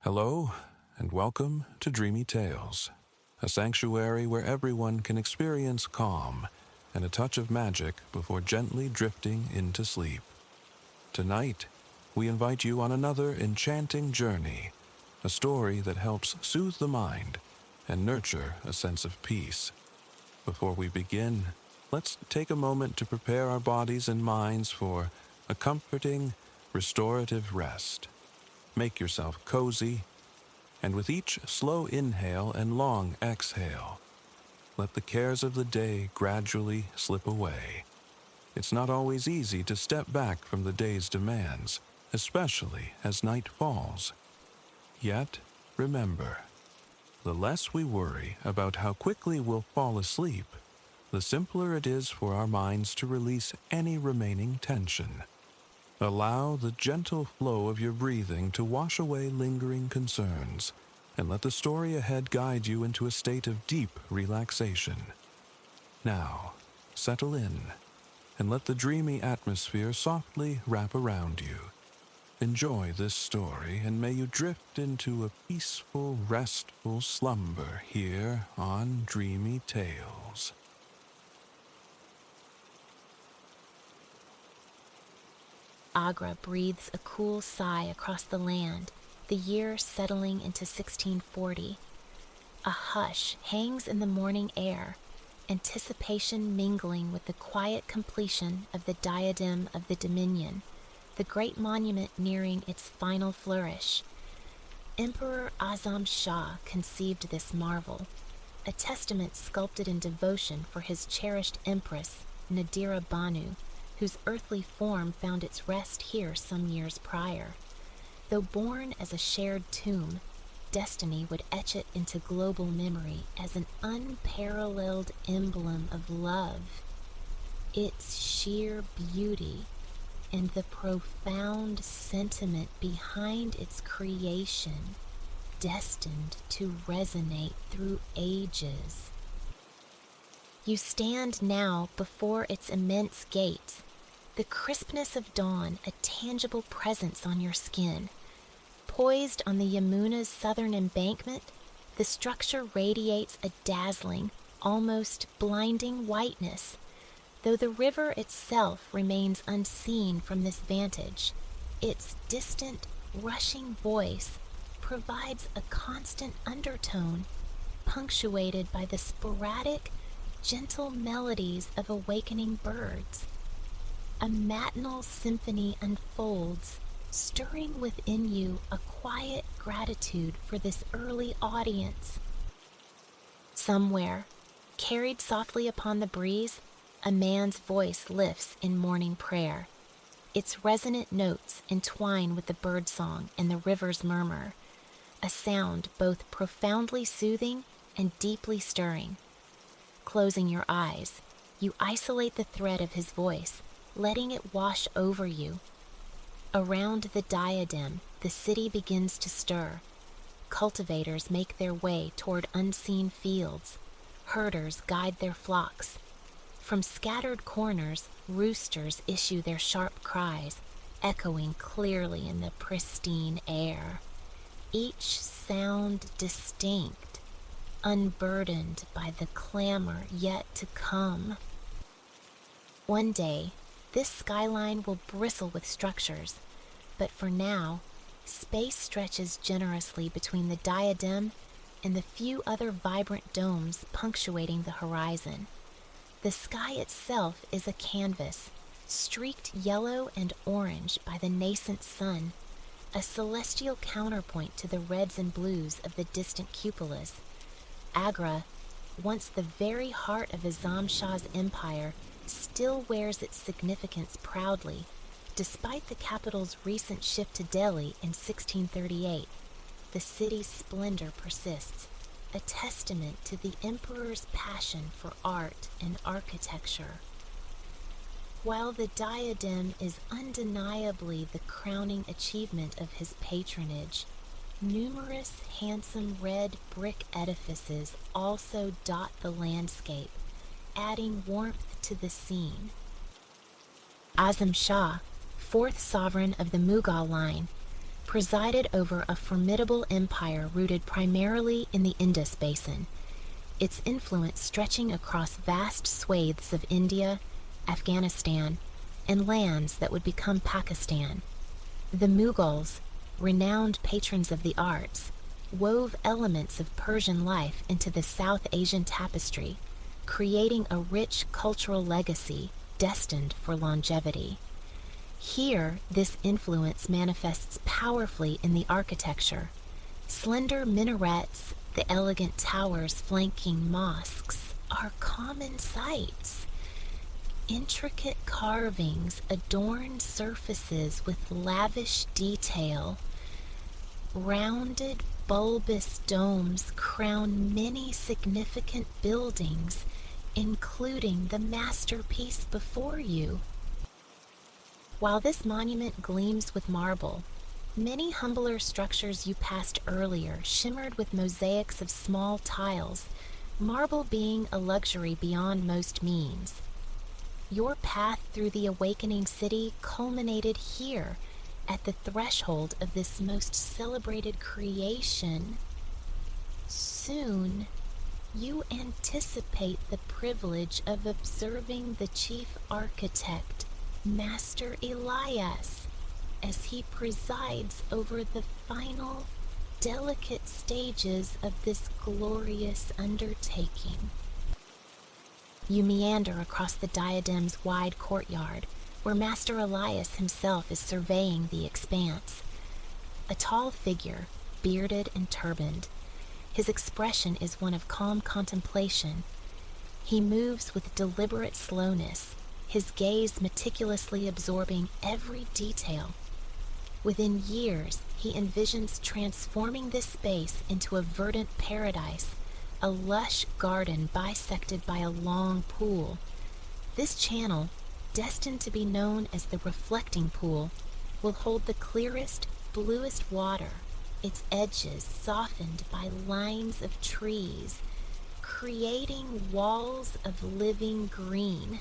Hello, and welcome to Dreamy Tales, a sanctuary where everyone can experience calm and a touch of magic before gently drifting into sleep. Tonight, we invite you on another enchanting journey, a story that helps soothe the mind and nurture a sense of peace. Before we begin, let's take a moment to prepare our bodies and minds for a comforting, restorative rest. Make yourself cozy, and with each slow inhale and long exhale, let the cares of the day gradually slip away. It's not always easy to step back from the day's demands, especially as night falls. Yet, remember, the less we worry about how quickly we'll fall asleep, the simpler it is for our minds to release any remaining tension. Allow the gentle flow of your breathing to wash away lingering concerns, and let the story ahead guide you into a state of deep relaxation. Now, settle in, and let the dreamy atmosphere softly wrap around you. Enjoy this story, and may you drift into a peaceful, restful slumber here on Dreamy Tales. Agra breathes a cool sigh across the land, the year settling into 1640. A hush hangs in the morning air, anticipation mingling with the quiet completion of the diadem of the Dominion, the great monument nearing its final flourish. Emperor Azam Shah conceived this marvel, a testament sculpted in devotion for his cherished empress, Nadira Banu, whose earthly form found its rest here some years prior. Though born as a shared tomb, destiny would etch it into global memory as an unparalleled emblem of love. Its sheer beauty and the profound sentiment behind its creation, destined to resonate through ages. You stand now before its immense gates, the crispness of dawn a tangible presence on your skin. Poised on the Yamuna's southern embankment, the structure radiates a dazzling, almost blinding whiteness, though the river itself remains unseen from this vantage. Its distant, rushing voice provides a constant undertone, punctuated by the sporadic, gentle melodies of awakening birds. A matinal symphony unfolds, stirring within you a quiet gratitude for this early audience. Somewhere, carried softly upon the breeze, a man's voice lifts in morning prayer. Its resonant notes entwine with the birdsong and the river's murmur, a sound both profoundly soothing and deeply stirring. Closing your eyes, you isolate the thread of his voice, letting it wash over you. Around the diadem, the city begins to stir. Cultivators make their way toward unseen fields. Herders guide their flocks. From scattered corners, roosters issue their sharp cries, echoing clearly in the pristine air. Each sound distinct, unburdened by the clamor yet to come. One day, this skyline will bristle with structures, but for now, space stretches generously between the diadem and the few other vibrant domes punctuating the horizon. The sky itself is a canvas, streaked yellow and orange by the nascent sun, a celestial counterpoint to the reds and blues of the distant cupolas. Agra, once the very heart of Azam Shah's empire, still wears its significance proudly, despite the capital's recent shift to Delhi in 1638. The city's splendor persists, a testament to the emperor's passion for art and architecture. While the diadem is undeniably the crowning achievement of his patronage, numerous handsome red brick edifices also dot the landscape, adding warmth to the scene. Azam Shah, fourth sovereign of the Mughal line, presided over a formidable empire rooted primarily in the Indus Basin, its influence stretching across vast swathes of India, Afghanistan, and lands that would become Pakistan. The Mughals, renowned patrons of the arts, wove elements of Persian life into the South Asian tapestry, creating a rich cultural legacy destined for longevity. Here, this influence manifests powerfully in the architecture. Slender minarets, the elegant towers flanking mosques, are common sights. Intricate carvings adorn surfaces with lavish detail. Rounded, bulbous domes crown many significant buildings, including the masterpiece before you. While this monument gleams with marble, many humbler structures you passed earlier shimmered with mosaics of small tiles, marble being a luxury beyond most means. Your path through the awakening city culminated here, at the threshold of this most celebrated creation. Soon, you anticipate the privilege of observing the chief architect, Master Elias, as he presides over the final, delicate stages of this glorious undertaking. You meander across the diadem's wide courtyard, where Master Elias himself is surveying the expanse. A tall figure, bearded and turbaned, his expression is one of calm contemplation. He moves with deliberate slowness, his gaze meticulously absorbing every detail. Within years, he envisions transforming this space into a verdant paradise, a lush garden bisected by a long pool. This channel, destined to be known as the reflecting pool, will hold the clearest, bluest water, its edges softened by lines of trees, creating walls of living green.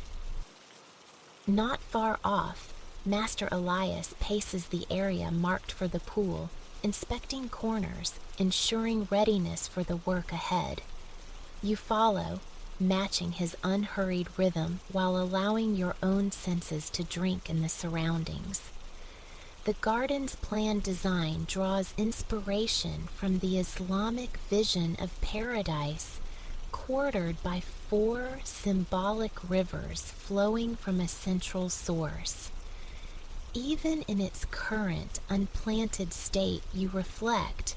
Not far off, Master Elias paces the area marked for the pool, inspecting corners, ensuring readiness for the work ahead. You follow, matching his unhurried rhythm while allowing your own senses to drink in the surroundings. The garden's planned design draws inspiration from the Islamic vision of paradise, quartered by 4 symbolic rivers flowing from a central source. Even in its current, unplanted state, you reflect,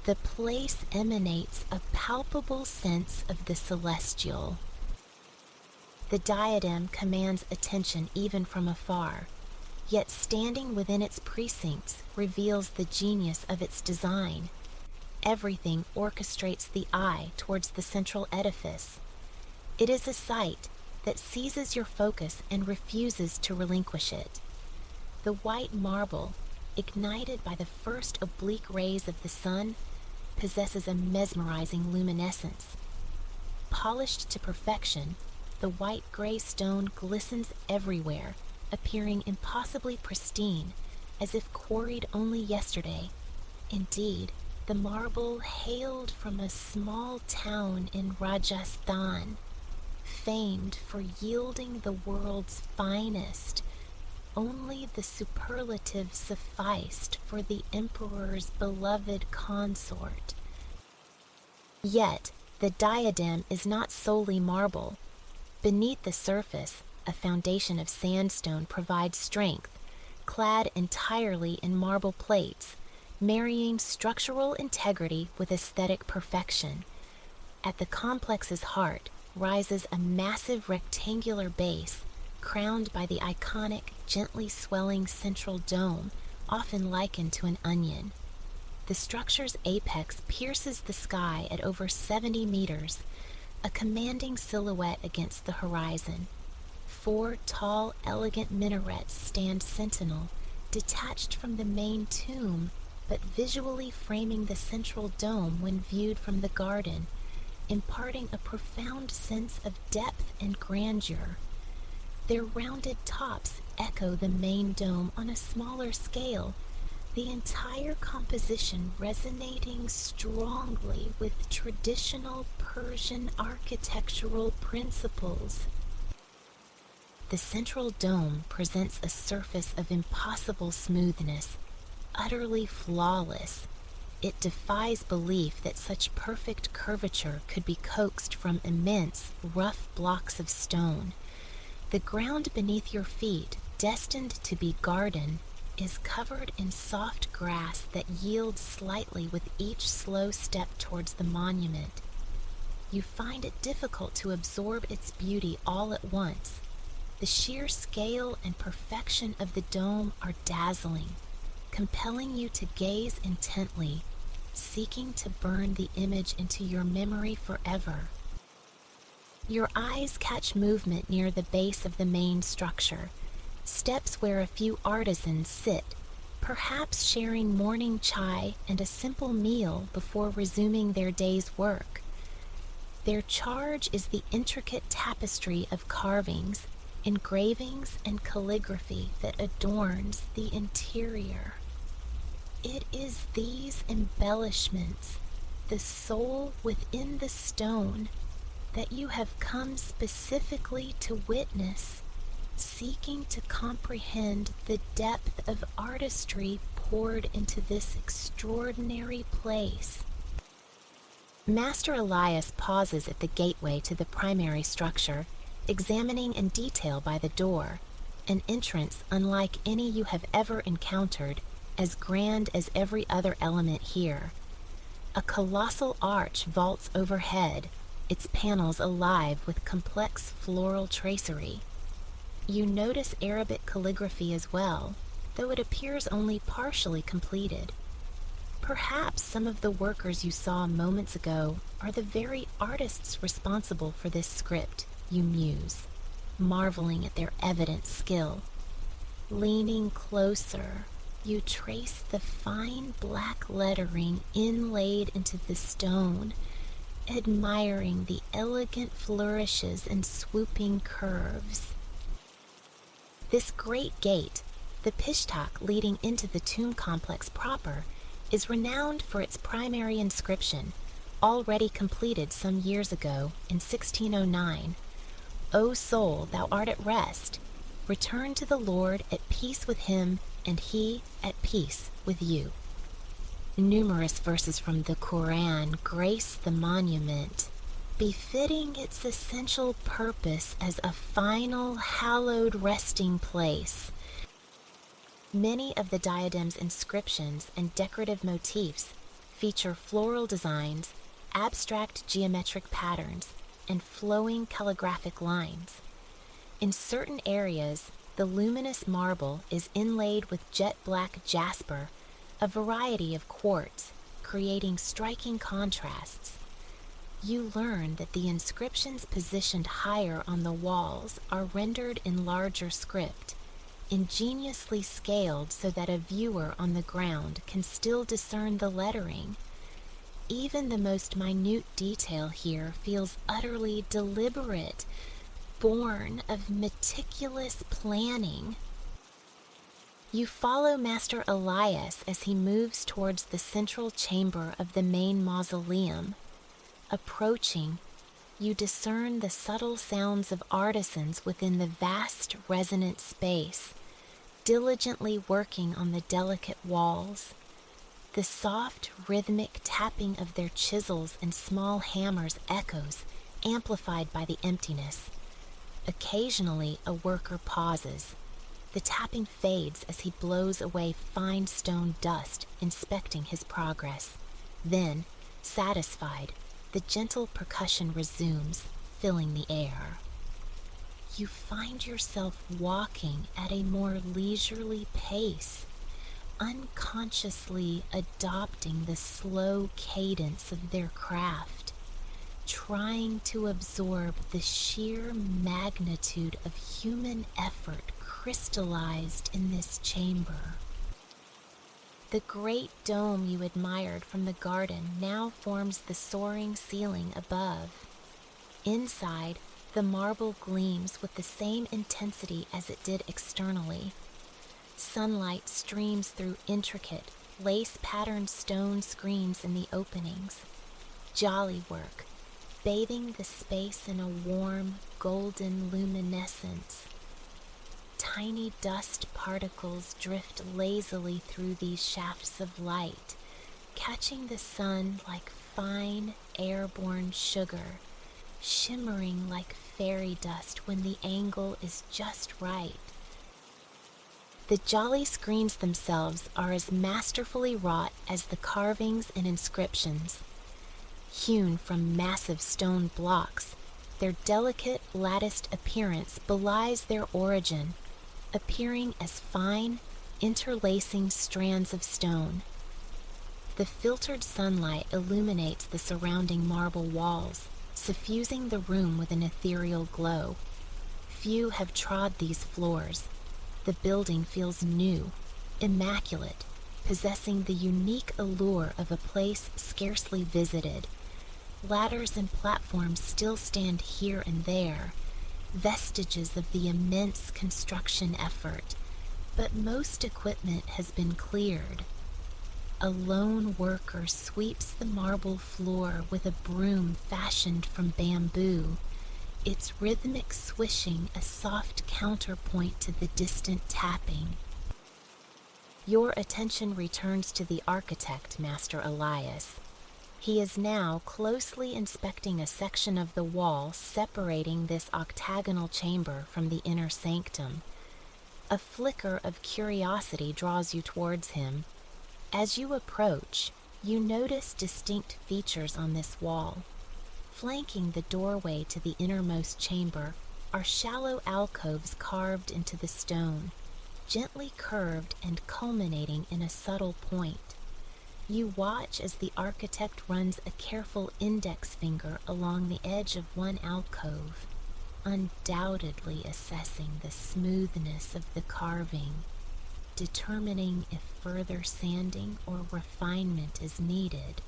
the place emanates a palpable sense of the celestial. The diadem commands attention even from afar, yet standing within its precincts reveals the genius of its design. Everything orchestrates the eye towards the central edifice. It is a sight that seizes your focus and refuses to relinquish it. The white marble, ignited by the first oblique rays of the sun, possesses a mesmerizing luminescence. Polished to perfection, the white-gray stone glistens everywhere, appearing impossibly pristine, as if quarried only yesterday. Indeed, the marble hailed from a small town in Rajasthan, famed for yielding the world's finest. Only the superlative sufficed for the emperor's beloved consort. Yet, the diadem is not solely marble. Beneath the surface, a foundation of sandstone provides strength, clad entirely in marble plates, marrying structural integrity with aesthetic perfection. At the complex's heart rises a massive rectangular base, crowned by the iconic, gently swelling central dome, often likened to an onion. The structure's apex pierces the sky at over 70 meters, a commanding silhouette against the horizon. 4 tall, elegant minarets stand sentinel, detached from the main tomb, but visually framing the central dome when viewed from the garden, imparting a profound sense of depth and grandeur. Their rounded tops echo the main dome on a smaller scale, the entire composition resonating strongly with traditional Persian architectural principles. The central dome presents a surface of impossible smoothness, utterly flawless. It defies belief that such perfect curvature could be coaxed from immense, rough blocks of stone. The ground beneath your feet, destined to be garden, is covered in soft grass that yields slightly with each slow step towards the monument. You find it difficult to absorb its beauty all at once. The sheer scale and perfection of the dome are dazzling, compelling you to gaze intently, seeking to burn the image into your memory forever. Your eyes catch movement near the base of the main structure, steps where a few artisans sit, perhaps sharing morning chai and a simple meal before resuming their day's work. Their charge is the intricate tapestry of carvings, engravings, and calligraphy that adorns the interior. It is these embellishments, the soul within the stone, that you have come specifically to witness, seeking to comprehend the depth of artistry poured into this extraordinary place. Master Elias pauses at the gateway to the primary structure, examining in detail by the door, an entrance unlike any you have ever encountered, as grand as every other element here. A colossal arch vaults overhead, its panels alive with complex floral tracery. You notice Arabic calligraphy as well, though it appears only partially completed. Perhaps some of the workers you saw moments ago are the very artists responsible for this script, you muse, marveling at their evident skill. Leaning closer, you trace the fine black lettering inlaid into the stone, admiring the elegant flourishes and swooping curves. This great gate, the pishtak leading into the tomb complex proper, is renowned for its primary inscription, already completed some years ago in 1609. O soul, thou art at rest. Return to the Lord at peace with him, and he at peace with you. Numerous verses from the Quran grace the monument, befitting its essential purpose as a final hallowed resting place. Many of the diadem's inscriptions and decorative motifs feature floral designs, abstract geometric patterns, and flowing calligraphic lines. In certain areas, the luminous marble is inlaid with jet black jasper, a variety of quartz, creating striking contrasts. You learn that the inscriptions positioned higher on the walls are rendered in larger script, ingeniously scaled so that a viewer on the ground can still discern the lettering. Even the most minute detail here feels utterly deliberate, born of meticulous planning. You follow Master Elias as he moves towards the central chamber of the main mausoleum. Approaching, you discern the subtle sounds of artisans within the vast resonant space, diligently working on the delicate walls. The soft, rhythmic tapping of their chisels and small hammers echoes, amplified by the emptiness. Occasionally, a worker pauses. The tapping fades as he blows away fine stone dust, inspecting his progress. Then, satisfied, the gentle percussion resumes, filling the air. You find yourself walking at a more leisurely pace, unconsciously adopting the slow cadence of their craft, trying to absorb the sheer magnitude of human effort crystallized in this chamber. The great dome you admired from the garden now forms the soaring ceiling above. Inside, the marble gleams with the same intensity as it did externally. Sunlight streams through intricate, lace-patterned stone screens in the openings. Jolly work, bathing the space in a warm, golden luminescence. Tiny dust particles drift lazily through these shafts of light, catching the sun like fine, airborne sugar, shimmering like fairy dust when the angle is just right. The jolly screens themselves are as masterfully wrought as the carvings and inscriptions. Hewn from massive stone blocks, their delicate, latticed appearance belies their origin, appearing as fine, interlacing strands of stone. The filtered sunlight illuminates the surrounding marble walls, suffusing the room with an ethereal glow. Few have trod these floors. The building feels new, immaculate, possessing the unique allure of a place scarcely visited. Ladders and platforms still stand here and there, vestiges of the immense construction effort, but most equipment has been cleared. A lone worker sweeps the marble floor with a broom fashioned from bamboo, its rhythmic swishing a soft counterpoint to the distant tapping. Your attention returns to the architect, Master Elias. He is now closely inspecting a section of the wall separating this octagonal chamber from the inner sanctum. A flicker of curiosity draws you towards him. As you approach, you notice distinct features on this wall. Flanking the doorway to the innermost chamber are shallow alcoves carved into the stone, gently curved and culminating in a subtle point. You watch as the architect runs a careful index finger along the edge of one alcove, undoubtedly assessing the smoothness of the carving, determining if further sanding or refinement is needed.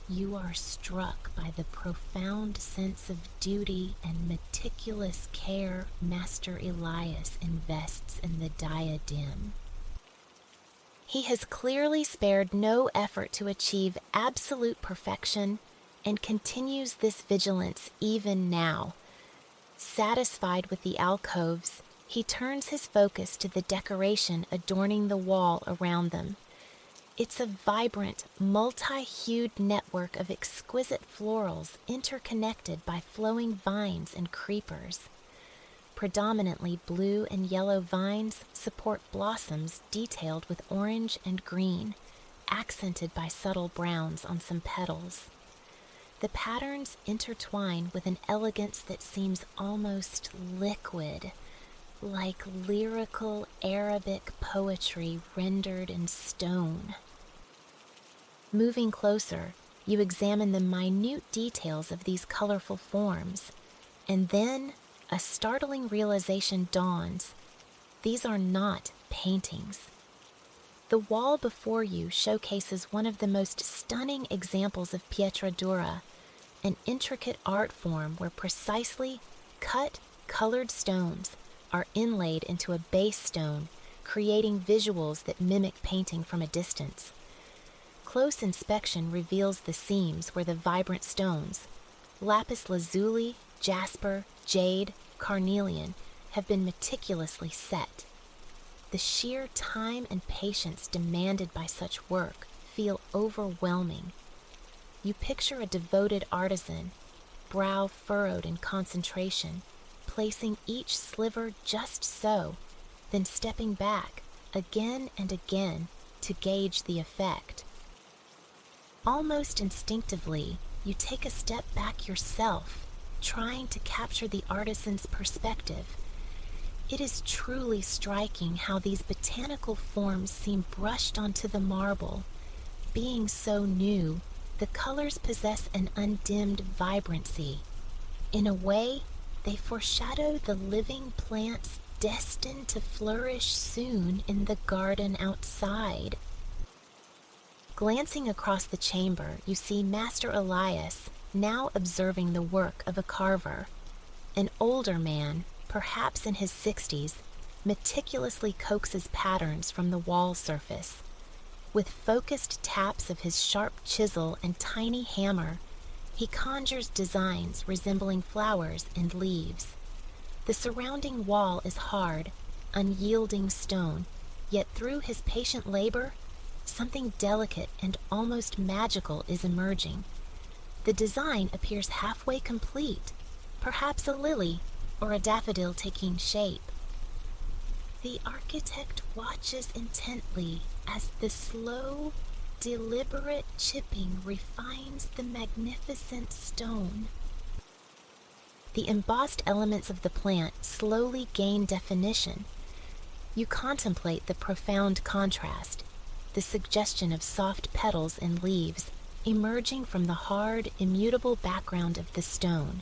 You are struck by the profound sense of duty and meticulous care Master Elias invests in the diadem. He has clearly spared no effort to achieve absolute perfection and continues this vigilance even now. Satisfied with the alcoves, he turns his focus to the decoration adorning the wall around them. It's a vibrant, multi-hued network of exquisite florals interconnected by flowing vines and creepers. Predominantly blue and yellow vines support blossoms detailed with orange and green, accented by subtle browns on some petals. The patterns intertwine with an elegance that seems almost liquid, like lyrical Arabic poetry rendered in stone. Moving closer, you examine the minute details of these colorful forms, and then a startling realization dawns. These are not paintings. The wall before you showcases one of the most stunning examples of pietra dura, an intricate art form where precisely cut, colored stones are inlaid into a base stone, creating visuals that mimic painting from a distance. Close inspection reveals the seams where the vibrant stones, lapis lazuli, jasper, jade, carnelian, have been meticulously set. The sheer time and patience demanded by such work feel overwhelming. You picture a devoted artisan, brow furrowed in concentration, placing each sliver just so, then stepping back again and again to gauge the effect. Almost instinctively, you take a step back yourself, trying to capture the artisan's perspective. It is truly striking how these botanical forms seem brushed onto the marble. Being so new, the colors possess an undimmed vibrancy. In a way, they foreshadow the living plants destined to flourish soon in the garden outside. Glancing across the chamber, you see Master Elias now observing the work of a carver. An older man, perhaps in his 60s, meticulously coaxes patterns from the wall surface. With focused taps of his sharp chisel and tiny hammer, he conjures designs resembling flowers and leaves. The surrounding wall is hard, unyielding stone, yet through his patient labor, something delicate and almost magical is emerging. The design appears halfway complete, perhaps a lily or a daffodil taking shape. The architect watches intently as the slow, deliberate chipping refines the magnificent stone. The embossed elements of the plant slowly gain definition. You contemplate the profound contrast, the suggestion of soft petals and leaves emerging from the hard, immutable background of the stone.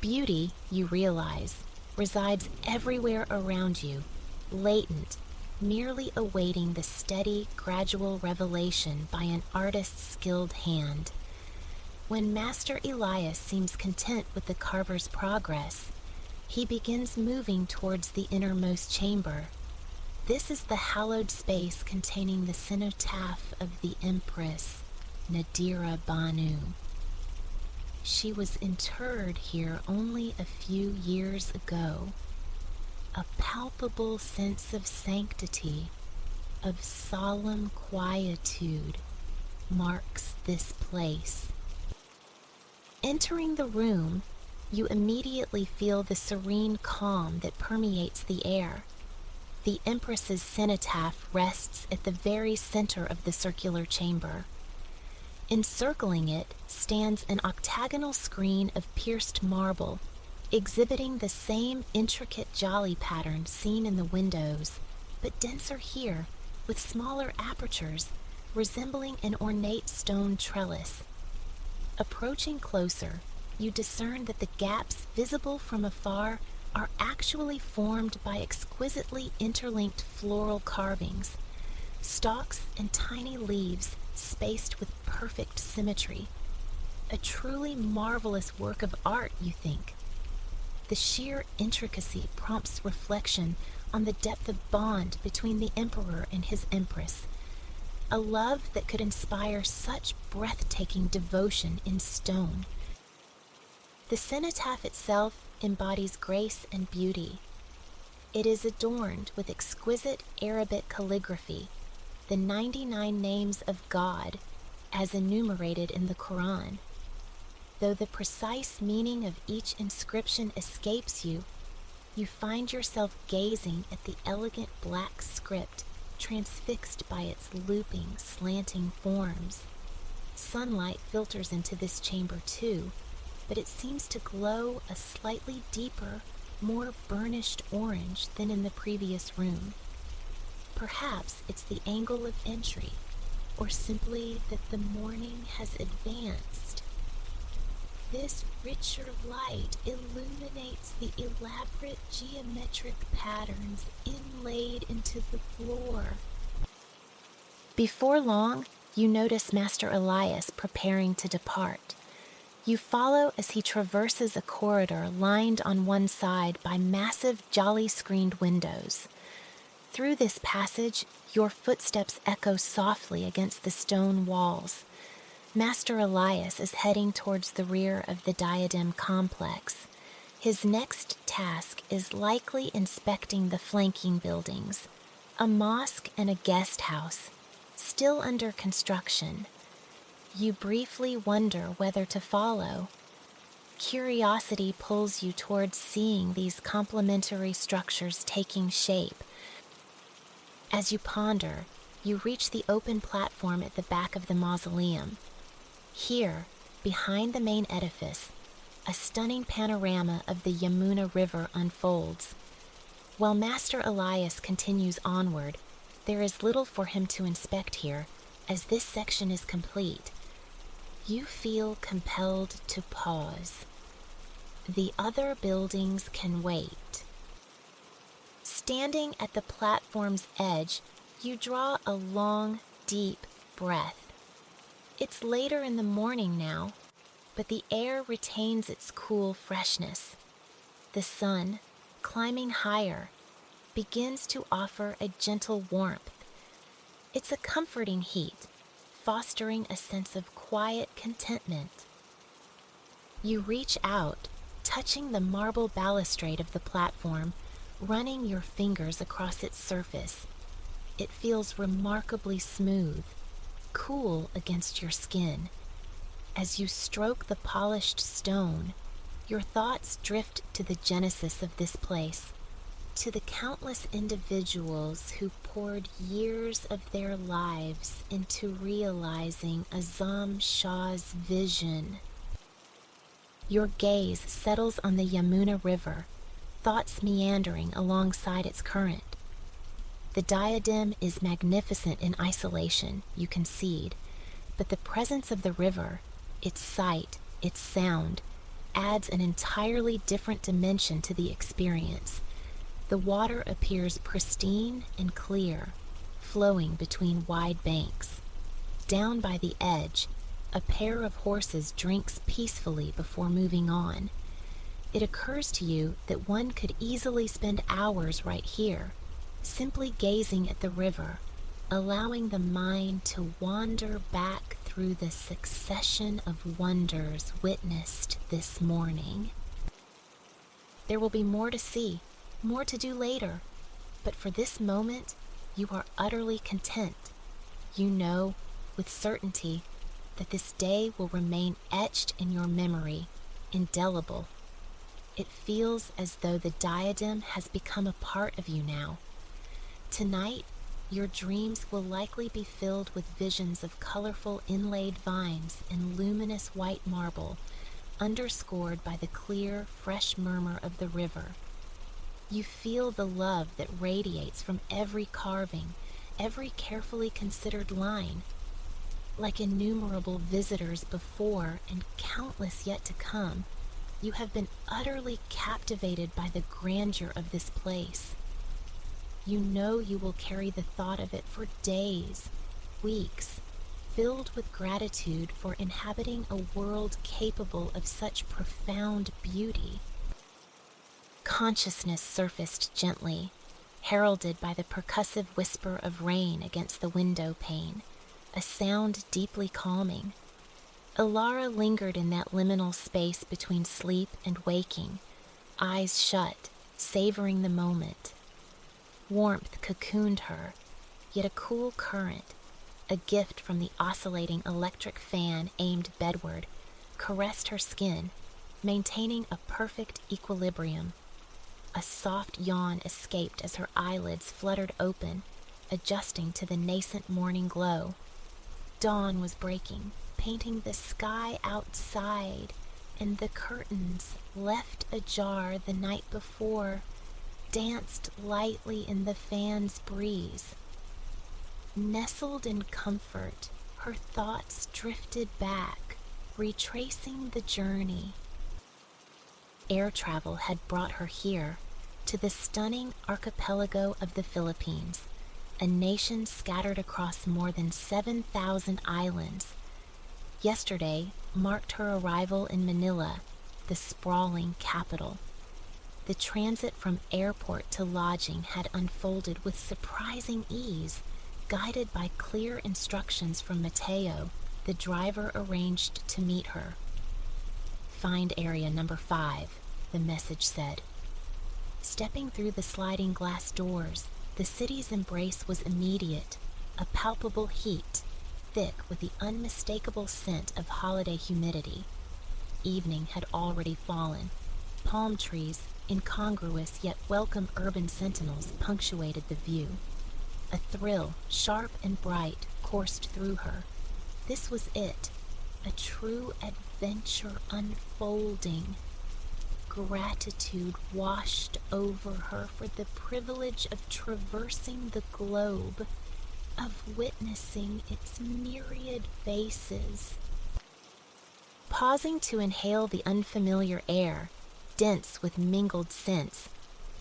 Beauty, you realize, resides everywhere around you, latent, merely awaiting the steady, gradual revelation by an artist's skilled hand. When Master Elias seems content with the carver's progress, he begins moving towards the innermost chamber. This is the hallowed space containing the cenotaph of the Empress, Nadira Banu. She was interred here only a few years ago. A palpable sense of sanctity, of solemn quietude, marks this place. Entering the room, you immediately feel the serene calm that permeates the air. The Empress's cenotaph rests at the very center of the circular chamber. Encircling it stands an octagonal screen of pierced marble, exhibiting the same intricate jolly pattern seen in the windows, but denser here, with smaller apertures, resembling an ornate stone trellis. Approaching closer, you discern that the gaps visible from afar are actually formed by exquisitely interlinked floral carvings, stalks and tiny leaves spaced with perfect symmetry. A truly marvelous work of art, you think. The sheer intricacy prompts reflection on the depth of bond between the emperor and his empress, a love that could inspire such breathtaking devotion in stone. The cenotaph itself embodies grace and beauty. It is adorned with exquisite Arabic calligraphy, the 99 names of God as enumerated in the Quran. Though the precise meaning of each inscription escapes you, you find yourself gazing at the elegant black script transfixed by its looping, slanting forms. Sunlight filters into this chamber too, but it seems to glow a slightly deeper, more burnished orange than in the previous room. Perhaps it's the angle of entry, or simply that the morning has advanced. This richer light illuminates the elaborate geometric patterns inlaid into the floor. Before long, you notice Master Elias preparing to depart. You follow as he traverses a corridor lined on one side by massive jolly-screened windows. Through this passage, your footsteps echo softly against the stone walls. Master Elias is heading towards the rear of the Diadem complex. His next task is likely inspecting the flanking buildings, a mosque and a guest house, still under construction. You briefly wonder whether to follow. Curiosity pulls you towards seeing these complementary structures taking shape. As you ponder, you reach the open platform at the back of the mausoleum. Here, behind the main edifice, a stunning panorama of the Yamuna River unfolds. While Master Elias continues onward, there is little for him to inspect here, as this section is complete. You feel compelled to pause. The other buildings can wait. Standing at the platform's edge, you draw a long, deep breath. It's later in the morning now, but the air retains its cool freshness. The sun, climbing higher, begins to offer a gentle warmth. It's a comforting heat, fostering a sense of quiet contentment. You reach out, touching the marble balustrade of the platform, running your fingers across its surface. It feels remarkably smooth, cool against your skin. As you stroke the polished stone, your thoughts drift to the genesis of this place, to the countless individuals who poured years of their lives into realizing Azam Shah's vision. Your gaze settles on the Yamuna River, thoughts meandering alongside its current. The diadem is magnificent in isolation, you concede, but the presence of the river, its sight, its sound, adds an entirely different dimension to the experience. The water appears pristine and clear, flowing between wide banks. Down by the edge, a pair of horses drinks peacefully before moving on. It occurs to you that one could easily spend hours right here, simply gazing at the river, allowing the mind to wander back through the succession of wonders witnessed this morning. There will be more to see, more to do later, but for this moment, you are utterly content. You know, with certainty, that this day will remain etched in your memory, indelible. It feels as though the diadem has become a part of you now. Tonight, your dreams will likely be filled with visions of colorful inlaid vines and luminous white marble, underscored by the clear, fresh murmur of the river. You feel the love that radiates from every carving, every carefully considered line. Like innumerable visitors before and countless yet to come, you have been utterly captivated by the grandeur of this place. You know you will carry the thought of it for days, weeks, filled with gratitude for inhabiting a world capable of such profound beauty. Consciousness surfaced gently, heralded by the percussive whisper of rain against the window pane, a sound deeply calming. Alara lingered in that liminal space between sleep and waking, eyes shut, savoring the moment. Warmth cocooned her, yet a cool current, a gift from the oscillating electric fan aimed bedward, caressed her skin, maintaining a perfect equilibrium. A soft yawn escaped as her eyelids fluttered open, adjusting to the nascent morning glow. Dawn was breaking, painting the sky outside, and the curtains, left ajar the night before, danced lightly in the fan's breeze. Nestled in comfort, her thoughts drifted back, retracing the journey. Air travel had brought her here, to the stunning archipelago of the Philippines, a nation scattered across more than 7,000 islands. Yesterday marked her arrival in Manila, the sprawling capital. The transit from airport to lodging had unfolded with surprising ease, guided by clear instructions from Mateo, the driver arranged to meet her. "Find area number 5, the message said. Stepping through the sliding glass doors, the city's embrace was immediate, a palpable heat, thick with the unmistakable scent of holiday humidity. Evening had already fallen. Palm trees, incongruous yet welcome urban sentinels, punctuated the view. A thrill, sharp and bright, coursed through her. This was it, a true adventure unfolding. Gratitude washed over her for the privilege of traversing the globe, of witnessing its myriad faces. Pausing to inhale the unfamiliar air, dense with mingled scents,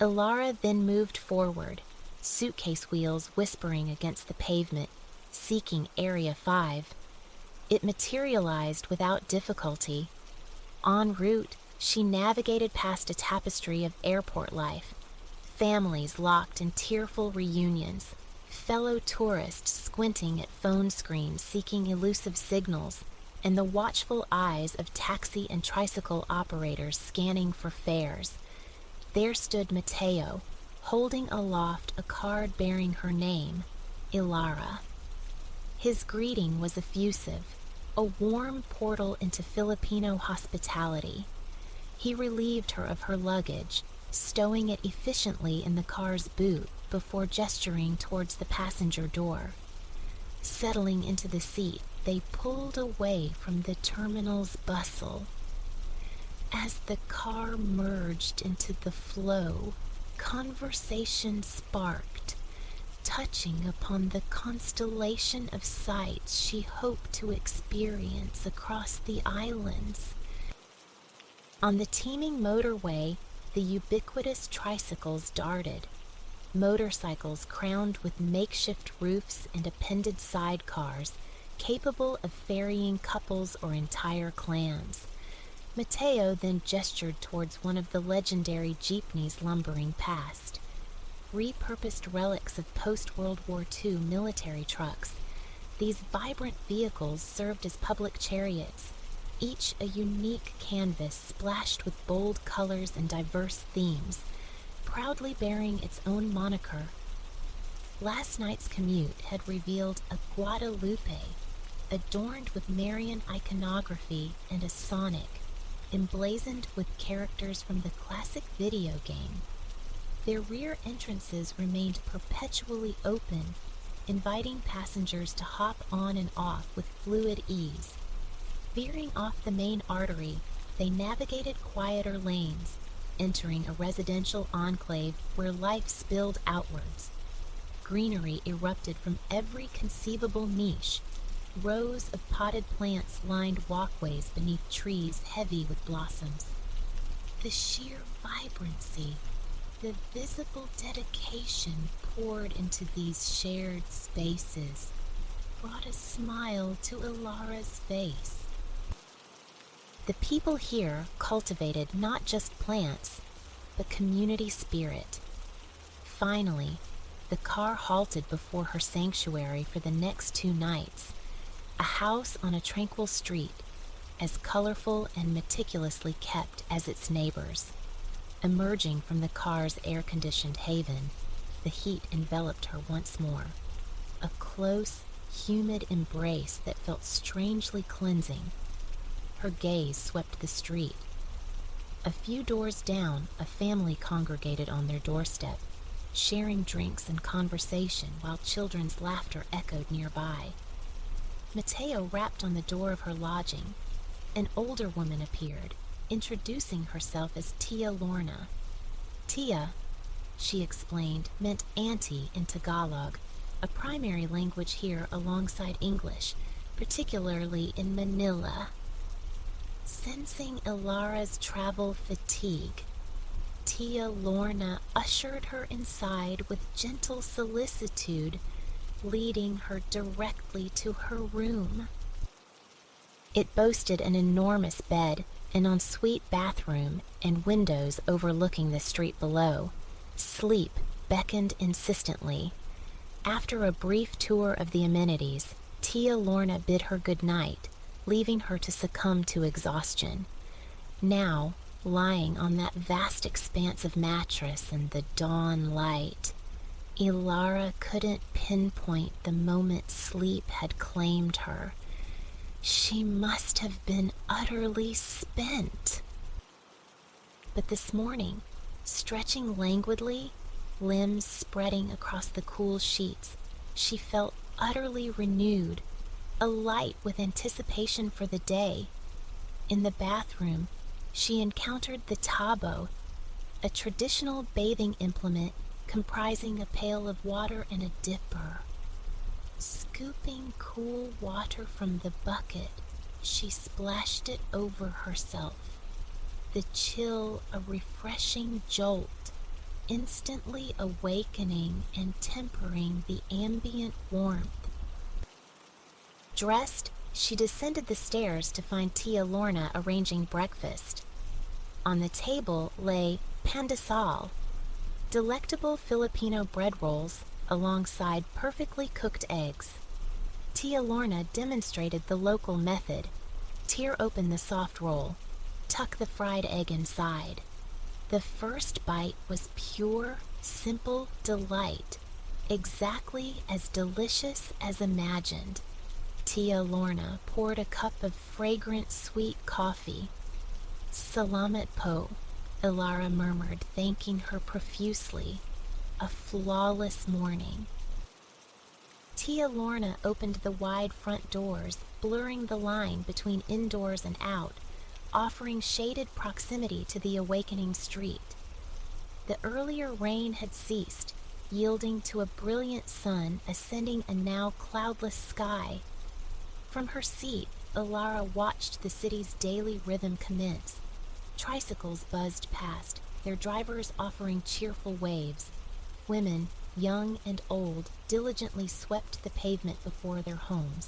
Ilara then moved forward, suitcase wheels whispering against the pavement, seeking Area 5. It materialized without difficulty. En route, she navigated past a tapestry of airport life, families locked in tearful reunions, fellow tourists squinting at phone screens seeking elusive signals, and the watchful eyes of taxi and tricycle operators scanning for fares. There stood Mateo, holding aloft a card bearing her name, Ilara. His greeting was effusive, a warm portal into Filipino hospitality. He relieved her of her luggage, stowing it efficiently in the car's boot before gesturing towards the passenger door. Settling into the seat, they pulled away from the terminal's bustle. As the car merged into the flow, conversation sparked, touching upon the constellation of sights she hoped to experience across the islands. On the teeming motorway, the ubiquitous tricycles darted, motorcycles crowned with makeshift roofs and appended sidecars, capable of ferrying couples or entire clans. Mateo then gestured towards one of the legendary jeepneys lumbering past. Repurposed relics of post-World War II military trucks, these vibrant vehicles served as public chariots, each a unique canvas splashed with bold colors and diverse themes, proudly bearing its own moniker. Last night's commute had revealed a Guadalupe, adorned with Marian iconography and a Sonic, emblazoned with characters from the classic video game. Their rear entrances remained perpetually open, inviting passengers to hop on and off with fluid ease. Veering off the main artery, they navigated quieter lanes, entering a residential enclave where life spilled outwards. Greenery erupted from every conceivable niche. Rows of potted plants lined walkways beneath trees heavy with blossoms. The sheer vibrancy, the visible dedication poured into these shared spaces brought a smile to Ilara's face. The people here cultivated not just plants, but community spirit. Finally, the car halted before her sanctuary for the next 2 nights, a house on a tranquil street, as colorful and meticulously kept as its neighbors. Emerging from the car's air-conditioned haven, the heat enveloped her once more, a close, humid embrace that felt strangely cleansing. Her gaze swept the street. A few doors down, a family congregated on their doorstep, sharing drinks and conversation while children's laughter echoed nearby. Mateo rapped on the door of her lodging. An older woman appeared, introducing herself as Tia Lorna. Tia, she explained, meant auntie in Tagalog, a primary language here alongside English, particularly in Manila. Sensing Ilara's travel fatigue, Tia Lorna ushered her inside with gentle solicitude, leading her directly to her room. It boasted an enormous bed, an ensuite bathroom, and windows overlooking the street below. Sleep beckoned insistently. After a brief tour of the amenities, Tia Lorna bid her good night, leaving her to succumb to exhaustion. Now, lying on that vast expanse of mattress in the dawn light, Ilara couldn't pinpoint the moment sleep had claimed her. She must have been utterly spent. But this morning, stretching languidly, limbs spreading across the cool sheets, she felt utterly renewed, alight with anticipation for the day. In the bathroom, she encountered the tabo, a traditional bathing implement comprising a pail of water and a dipper. Scooping cool water from the bucket, she splashed it over herself. The chill a refreshing jolt, instantly awakening and tempering the ambient warmth. Dressed, she descended the stairs to find Tia Lorna arranging breakfast. On the table lay pandesal, delectable Filipino bread rolls alongside perfectly cooked eggs. Tia Lorna demonstrated the local method. Tear open the soft roll, tuck the fried egg inside. The first bite was pure, simple delight, exactly as delicious as imagined. Tia Lorna poured a cup of fragrant sweet coffee. "Salamat po," Ilara murmured, thanking her profusely. A flawless morning. Tia Lorna opened the wide front doors, blurring the line between indoors and out, offering shaded proximity to the awakening street. The earlier rain had ceased, yielding to a brilliant sun ascending a now cloudless sky. From her seat, Ilara watched the city's daily rhythm commence. Tricycles buzzed past, their drivers offering cheerful waves. Women, young and old, diligently swept the pavement before their homes.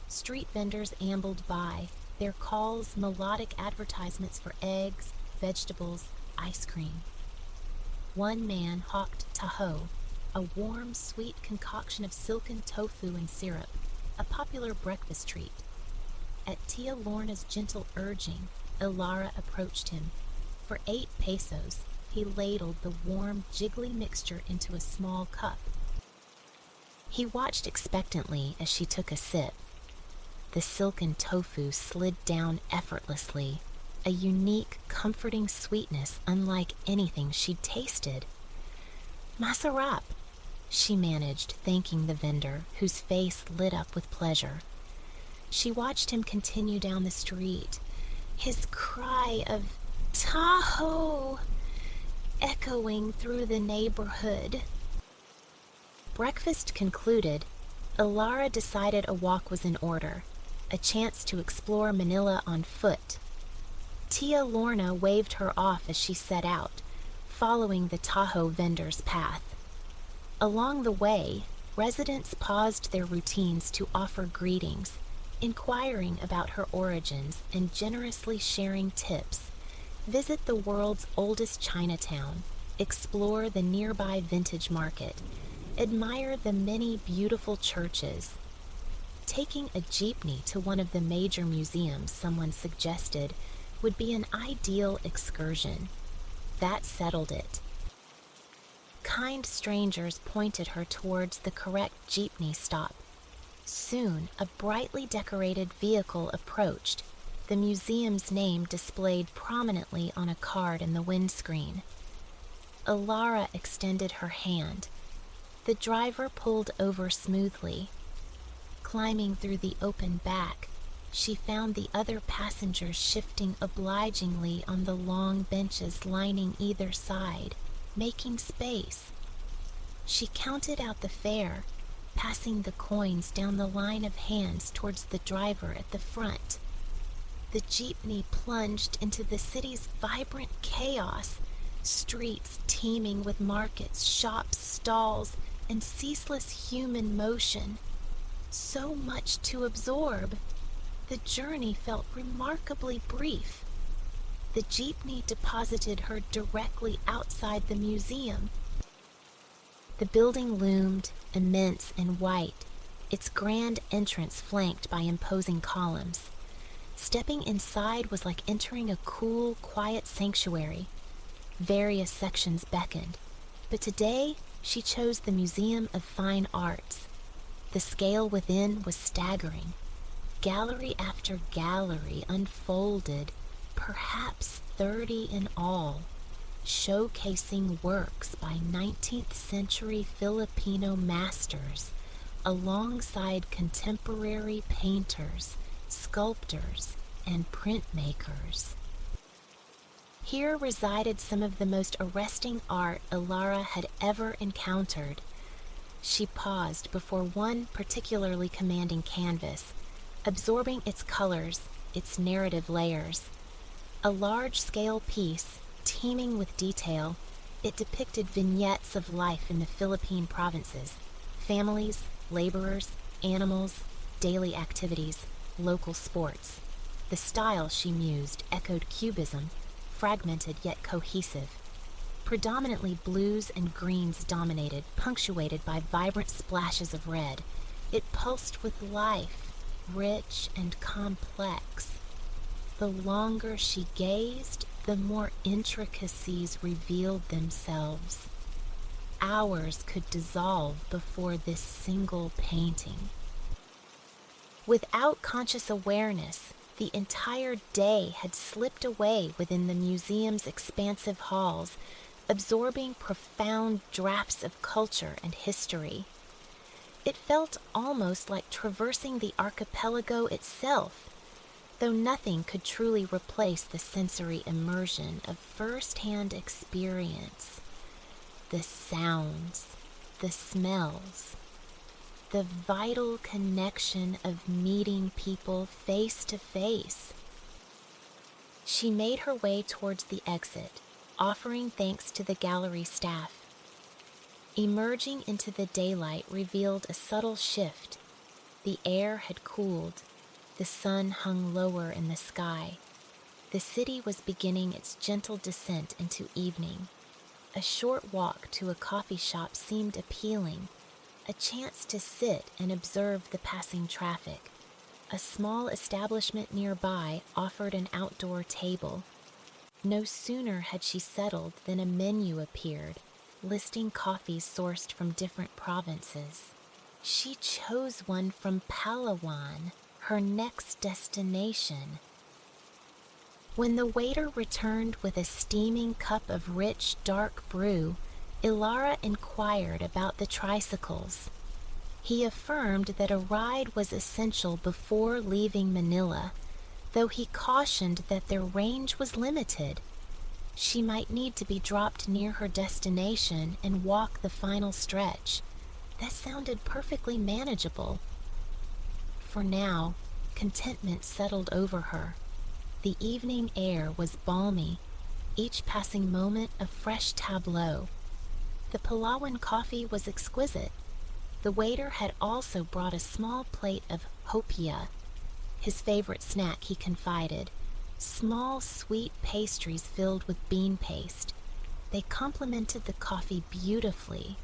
Street vendors ambled by, their calls melodic advertisements for eggs, vegetables, ice cream. One man hawked taho, a warm, sweet concoction of silken tofu and syrup, a popular breakfast treat. At Tia Lorna's gentle urging, Ilara approached him. For 8 pesos, he ladled the warm, jiggly mixture into a small cup. He watched expectantly as she took a sip. The silken tofu slid down effortlessly, a unique, comforting sweetness unlike anything she'd tasted. "Masarap," she managed, thanking the vendor, whose face lit up with pleasure. She watched him continue down the street, his cry of "Tahoe" echoing through the neighborhood. Breakfast concluded, Ilara decided a walk was in order, a chance to explore Manila on foot. Tia Lorna waved her off as she set out, following the Tahoe vendor's path. Along the way, residents paused their routines to offer greetings, inquiring about her origins and generously sharing tips. Visit the world's oldest Chinatown, explore the nearby vintage market, admire the many beautiful churches. Taking a jeepney to one of the major museums someone suggested would be an ideal excursion. That settled it. Kind strangers pointed her towards the correct jeepney stop. Soon, a brightly decorated vehicle approached, the museum's name displayed prominently on a card in the windscreen. Ilara extended her hand. The driver pulled over smoothly. Climbing through the open back, she found the other passengers shifting obligingly on the long benches lining either side, making space. She counted out the fare, passing the coins down the line of hands towards the driver at the front. The jeepney plunged into the city's vibrant chaos, streets teeming with markets, shops, stalls, and ceaseless human motion. So much to absorb. The journey felt remarkably brief. The jeepney deposited her directly outside the museum. The building loomed, immense and white, its grand entrance flanked by imposing columns. Stepping inside was like entering a cool, quiet sanctuary. Various sections beckoned, but today she chose the Museum of Fine Arts. The scale within was staggering. Gallery after gallery unfolded, perhaps 30 in all, showcasing works by 19th century Filipino masters alongside contemporary painters, sculptors, and printmakers. Here resided some of the most arresting art Ilara had ever encountered. She paused before one particularly commanding canvas, absorbing its colors, its narrative layers. A large-scale piece, teeming with detail, it depicted vignettes of life in the Philippine provinces, families, laborers, animals, daily activities, local sports. The style, she mused, echoed Cubism, fragmented yet cohesive. Predominantly blues and greens dominated, punctuated by vibrant splashes of red. It pulsed with life, rich and complex. The longer she gazed, the more intricacies revealed themselves. Hours could dissolve before this single painting. Without conscious awareness, the entire day had slipped away within the museum's expansive halls, absorbing profound drafts of culture and history. It felt almost like traversing the archipelago itself, though nothing could truly replace the sensory immersion of first-hand experience. The sounds, the smells, the vital connection of meeting people face to face. She made her way towards the exit, offering thanks to the gallery staff. Emerging into the daylight revealed a subtle shift. The air had cooled. The sun hung lower in the sky. The city was beginning its gentle descent into evening. A short walk to a coffee shop seemed appealing, a chance to sit and observe the passing traffic. A small establishment nearby offered an outdoor table. No sooner had she settled than a menu appeared, listing coffees sourced from different provinces. She chose one from Palawan, her next destination. When the waiter returned with a steaming cup of rich, dark brew, Ilara inquired about the tricycles. He affirmed that a ride was essential before leaving Manila, though he cautioned that their range was limited. She might need to be dropped near her destination and walk the final stretch. That sounded perfectly manageable. For now, contentment settled over her. The evening air was balmy, each passing moment a fresh tableau. The Palawan coffee was exquisite. The waiter had also brought a small plate of hopia, his favorite snack, he confided. Small, sweet pastries filled with bean paste. They complemented the coffee beautifully.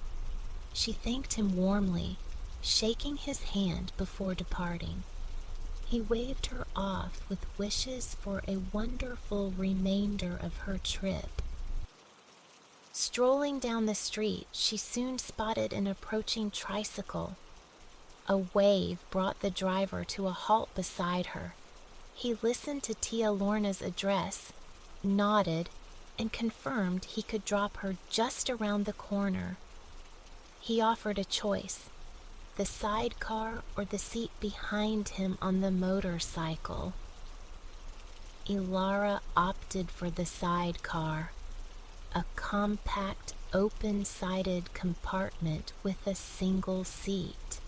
She thanked him warmly, shaking his hand before departing. He waved her off with wishes for a wonderful remainder of her trip. Strolling down the street, she soon spotted an approaching tricycle. A wave brought the driver to a halt beside her. He listened to Tia Lorna's address, nodded, and confirmed he could drop her just around the corner. He offered a choice: the sidecar or the seat behind him on the motorcycle. Ilara opted for the sidecar, a compact, open-sided compartment with a single seat.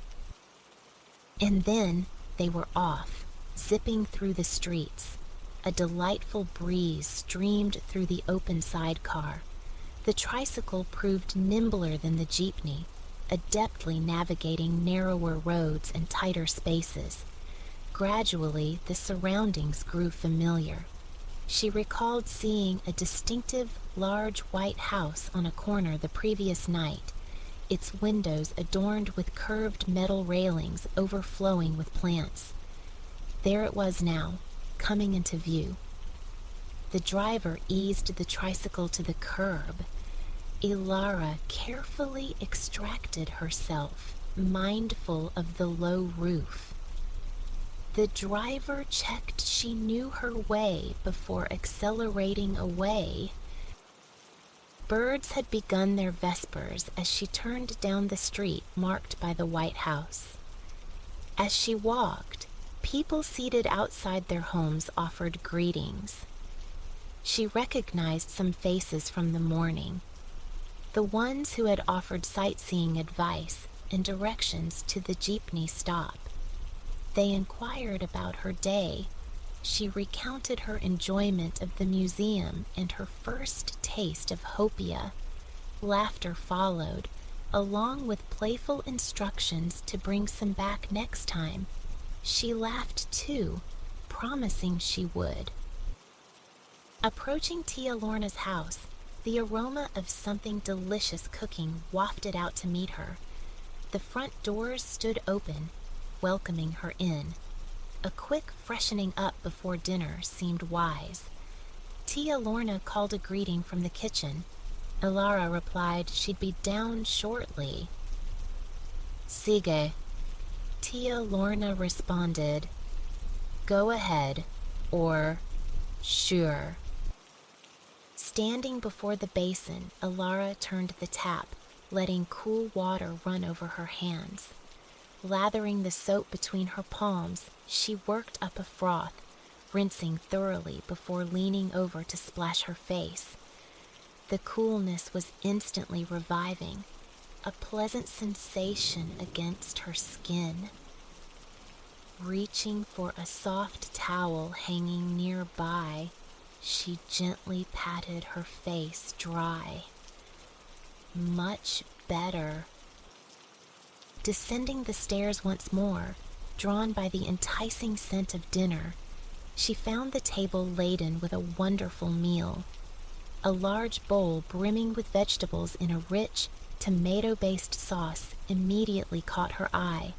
And then they were off, zipping through the streets. A delightful breeze streamed through the open sidecar. The tricycle proved nimbler than the jeepney, adeptly navigating narrower roads and tighter spaces. Gradually, the surroundings grew familiar. She recalled seeing a distinctive, large white house on a corner the previous night, its windows adorned with curved metal railings overflowing with plants. There it was now, coming into view. The driver eased the tricycle to the curb. Ilara carefully extracted herself, mindful of the low roof. The driver checked she knew her way before accelerating away. Birds had begun their vespers as she turned down the street marked by the White House. As she walked, people seated outside their homes offered greetings. She recognized some faces from the morning, the ones who had offered sightseeing advice and directions to the jeepney stop. They inquired about her day. She recounted her enjoyment of the museum and her first taste of hopia. Laughter followed, along with playful instructions to bring some back next time. She laughed too, promising she would. Approaching Tia Lorna's house, The aroma of something delicious cooking wafted out to meet her. The front doors stood open, welcoming her in. A quick freshening up before dinner seemed wise. Tia Lorna called a greeting from the kitchen. Elara replied she'd be down shortly. Sige. Tia Lorna responded, go ahead, or sure. Standing before the basin, Elara turned the tap, letting cool water run over her hands. Lathering the soap between her palms, she worked up a froth, rinsing thoroughly before leaning over to splash her face. The coolness was instantly reviving, a pleasant sensation against her skin. Reaching for a soft towel hanging nearby, she gently patted her face dry. Much better. Descending the stairs once more, drawn by the enticing scent of dinner, she found the table laden with a wonderful meal. A large bowl brimming with vegetables in a rich, tomato-based sauce immediately caught her eye.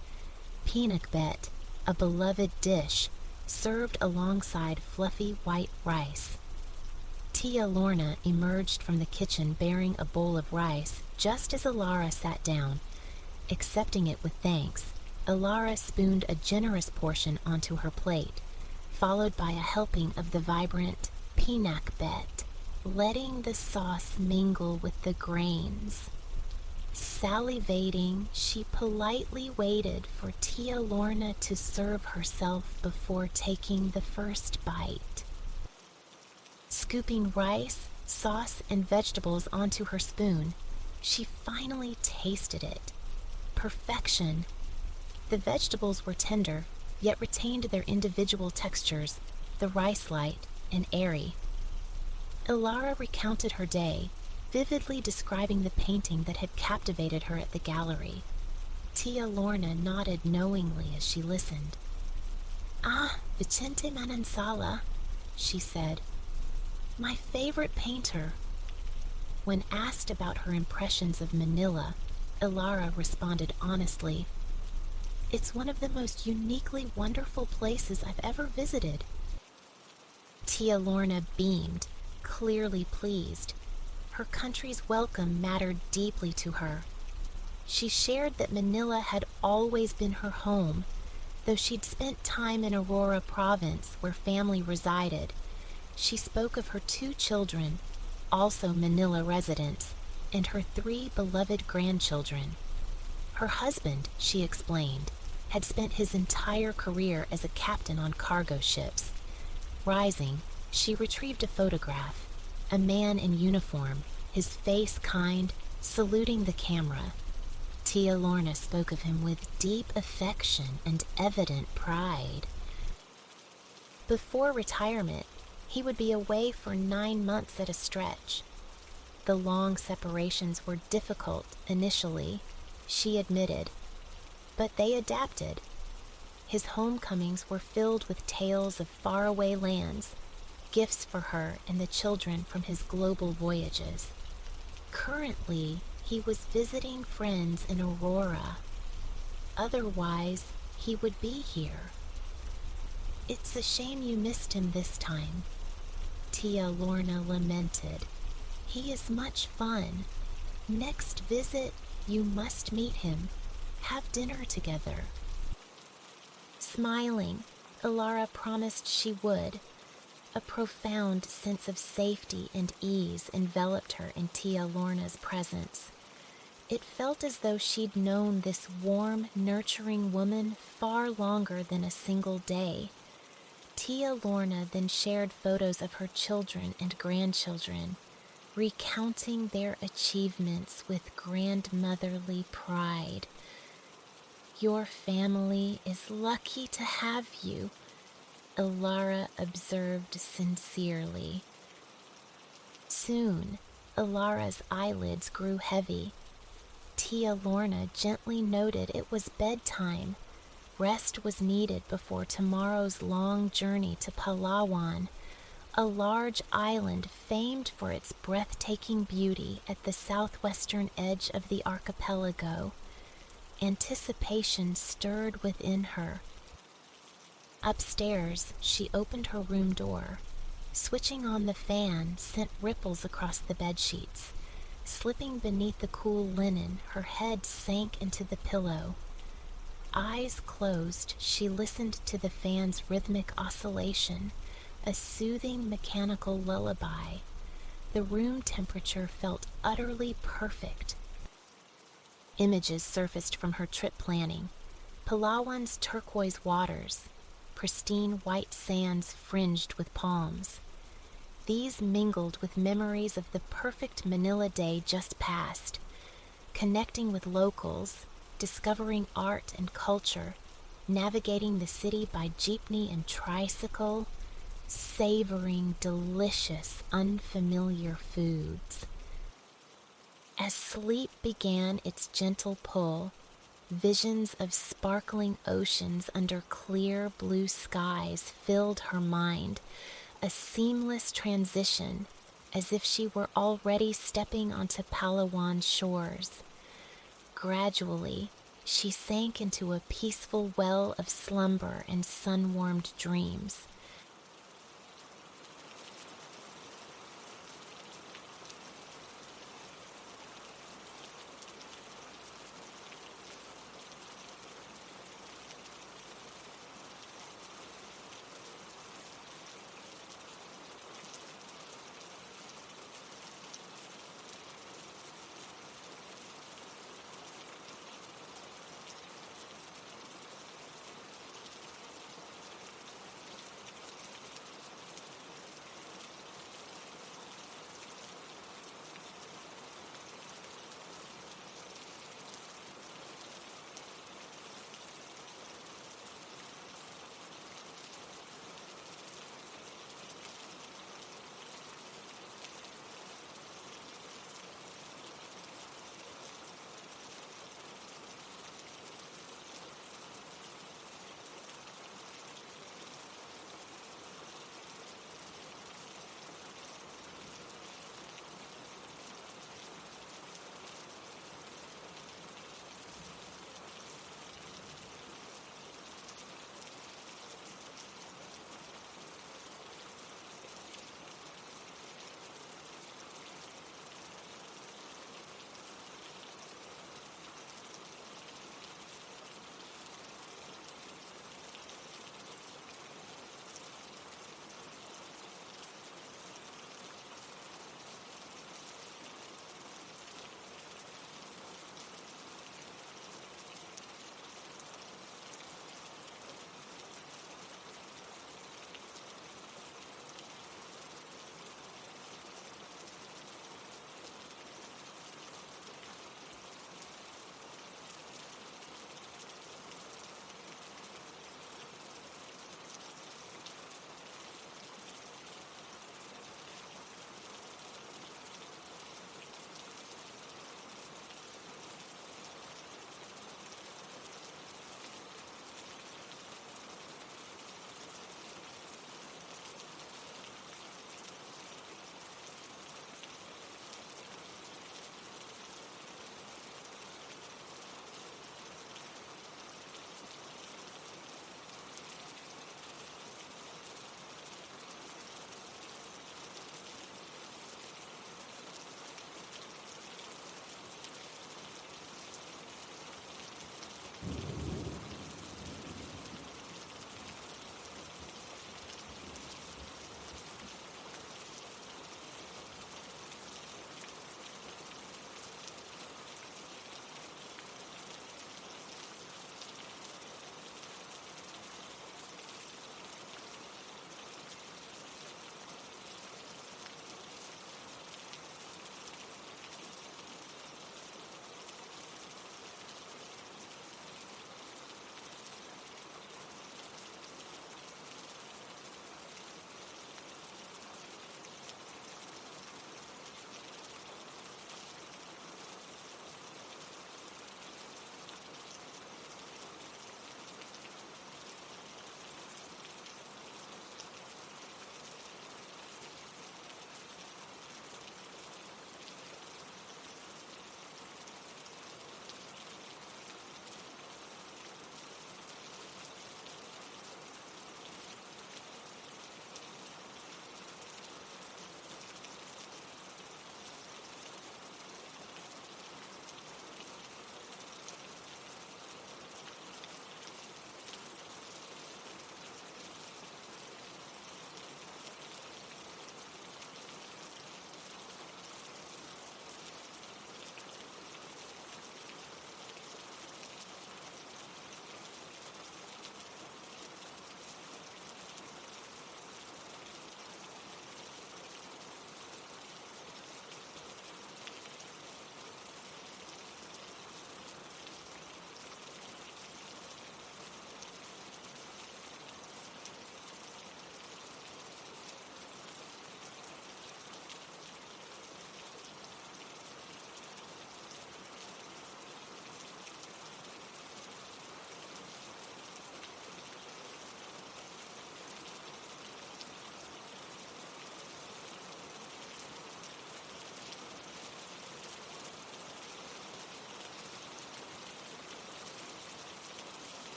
Pinakbet, a beloved dish, served alongside fluffy white rice. Tia Lorna emerged from the kitchen bearing a bowl of rice just as Elara sat down. Accepting it with thanks, Elara spooned a generous portion onto her plate, followed by a helping of the vibrant pinakbet, letting the sauce mingle with the grains. Salivating, she politely waited for Tia Lorna to serve herself before taking the first bite. Scooping rice, sauce, and vegetables onto her spoon, she finally tasted it. Perfection. The vegetables were tender, yet retained their individual textures, the rice light and airy. Elara recounted her day, vividly describing the painting that had captivated her at the gallery. Tia Lorna nodded knowingly as she listened. Ah, Vicente Manansala, she said. My favorite painter. When asked about her impressions of Manila, Elara responded honestly, it's one of the most uniquely wonderful places I've ever visited. Tia Lorna beamed, clearly pleased. Her country's welcome mattered deeply to her. She shared that Manila had always been her home, though she'd spent time in Aurora Province where family resided. She spoke of her 2 children, also Manila residents, and her 3 beloved grandchildren. Her husband, she explained, had spent his entire career as a captain on cargo ships. Rising, she retrieved a photograph, a man in uniform, his face kind, saluting the camera. Tia Lorna spoke of him with deep affection and evident pride. Before retirement, he would be away for 9 months at a stretch. The long separations were difficult initially, she admitted, but they adapted. His homecomings were filled with tales of faraway lands, gifts for her and the children from his global voyages. Currently, he was visiting friends in Aurora. Otherwise, he would be here. It's a shame you missed him this time, Tia Lorna lamented. He is much fun. Next visit, you must meet him. Have dinner together. Smiling, Elara promised she would. A profound sense of safety and ease enveloped her in Tia Lorna's presence. It felt as though she'd known this warm, nurturing woman far longer than a single day. Tia Lorna then shared photos of her children and grandchildren, recounting their achievements with grandmotherly pride. Your family is lucky to have you, Elara observed sincerely. Soon, Elara's eyelids grew heavy. Tia Lorna gently noted it was bedtime. Rest was needed before tomorrow's long journey to Palawan, a large island famed for its breathtaking beauty at the southwestern edge of the archipelago. Anticipation stirred within her. Upstairs, she opened her room door. Switching on the fan sent ripples across the bedsheets. Slipping beneath the cool linen, her head sank into the pillow. Eyes closed, she listened to the fan's rhythmic oscillation, a soothing mechanical lullaby. The room temperature felt utterly perfect. Images surfaced from her trip planning. Palawan's turquoise waters, pristine white sands fringed with palms. These mingled with memories of the perfect Manila day just past, connecting with locals, discovering art and culture, navigating the city by jeepney and tricycle, savoring delicious, unfamiliar foods. As sleep began its gentle pull, visions of sparkling oceans under clear blue skies filled her mind, a seamless transition, as if she were already stepping onto Palawan's shores. Gradually, she sank into a peaceful well of slumber and sun-warmed dreams.